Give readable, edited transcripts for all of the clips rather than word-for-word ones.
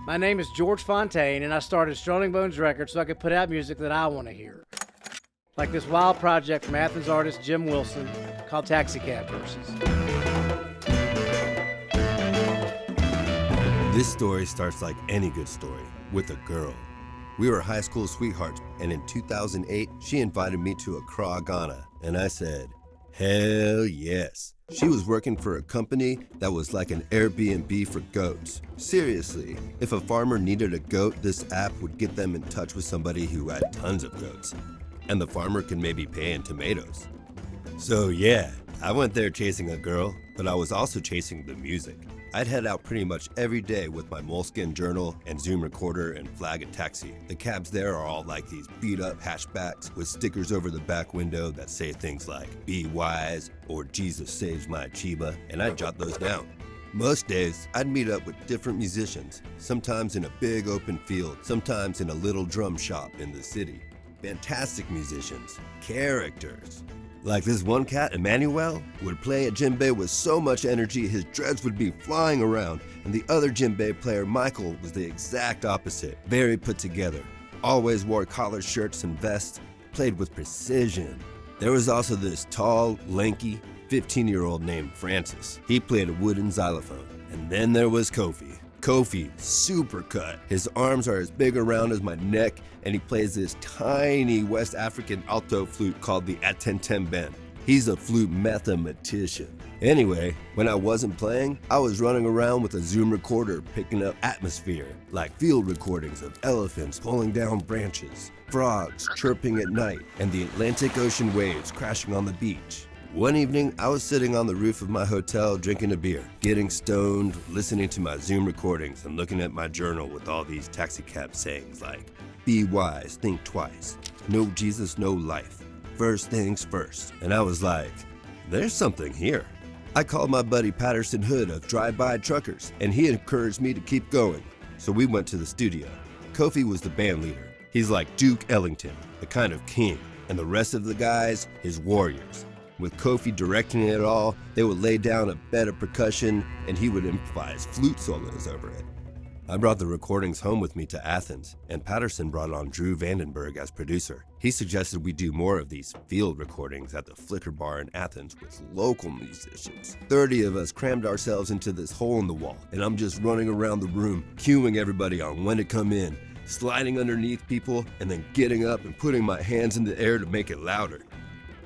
My name is George Fontaine, and I started Strolling Bones Records so I could put out music that I want to hear. Like this wild project from Athens artist Jim Wilson called TaxiCab Verses. This story starts like any good story, with a girl. We were high school sweethearts, and in 2008, she invited me to Accra, Ghana, and I said, hell yes. She was working for a company that was like an Airbnb for goats. Seriously, if a farmer needed a goat, this app would get them in touch with somebody who had tons of goats. And the farmer could maybe pay in tomatoes. So yeah, I went there chasing a girl, but I was also chasing the music. I'd head out pretty much every day with my moleskin journal and Zoom recorder and flag a taxi. The cabs there are all like these beat up hatchbacks with stickers over the back window that say things like, "Be wise" or "Jesus saves my Chiba," and I'd jot those down. Most days, I'd meet up with different musicians, sometimes in a big open field, sometimes in a little drum shop in the city. Fantastic musicians, characters. Like this one cat, Emmanuel, would play a djembe with so much energy his dreads would be flying around, and the other djembe player, Michael, was the exact opposite, very put together, always wore collared shirts and vests, played with precision. There was also this tall, lanky, 15-year-old named Francis. He played a wooden xylophone. And then there was Kofi. Kofi, super cut. His arms are as big around as my neck, and he plays this tiny West African alto flute called the Atentenben. He's a flute mathematician. Anyway, when I wasn't playing, I was running around with a Zoom recorder picking up atmosphere, like field recordings of elephants pulling down branches, frogs chirping at night, and the Atlantic Ocean waves crashing on the beach. One evening, I was sitting on the roof of my hotel drinking a beer, getting stoned, listening to my Zoom recordings, and looking at my journal with all these TaxiCab sayings like, "Be wise, think twice, no Jesus, no life, first things first." And I was like, there's something here. I called my buddy Patterson Hood of Drive-By Truckers, and he encouraged me to keep going. So we went to the studio. Kofi was the band leader. He's like Duke Ellington, a kind of king, and the rest of the guys, his warriors. With Kofi directing it all, they would lay down a bed of percussion and he would improvise flute solos over it. I brought the recordings home with me to Athens, and Patterson brought on Drew Vandenberg as producer. He suggested we do more of these field recordings at the Flicker Bar in Athens with local musicians. 30 of us crammed ourselves into this hole in the wall, and I'm just running around the room, cueing everybody on when to come in, sliding underneath people, and then getting up and putting my hands in the air to make it louder.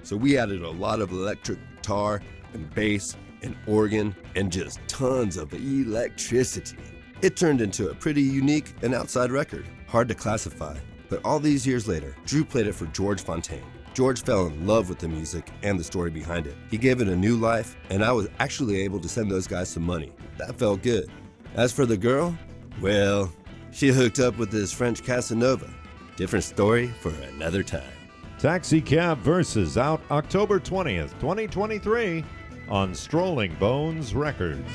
So we added a lot of electric guitar and bass and organ and just tons of electricity. It turned into a pretty unique and outside record, hard to classify. But all these years later, Drew played it for George Fontaine. George fell in love with the music and the story behind it. He gave it a new life, and I was actually able to send those guys some money. That felt good. As for the girl, well, she hooked up with this French Casanova. Different story for another time. TaxiCab Verses out October 20th, 2023 on Strolling Bones Records.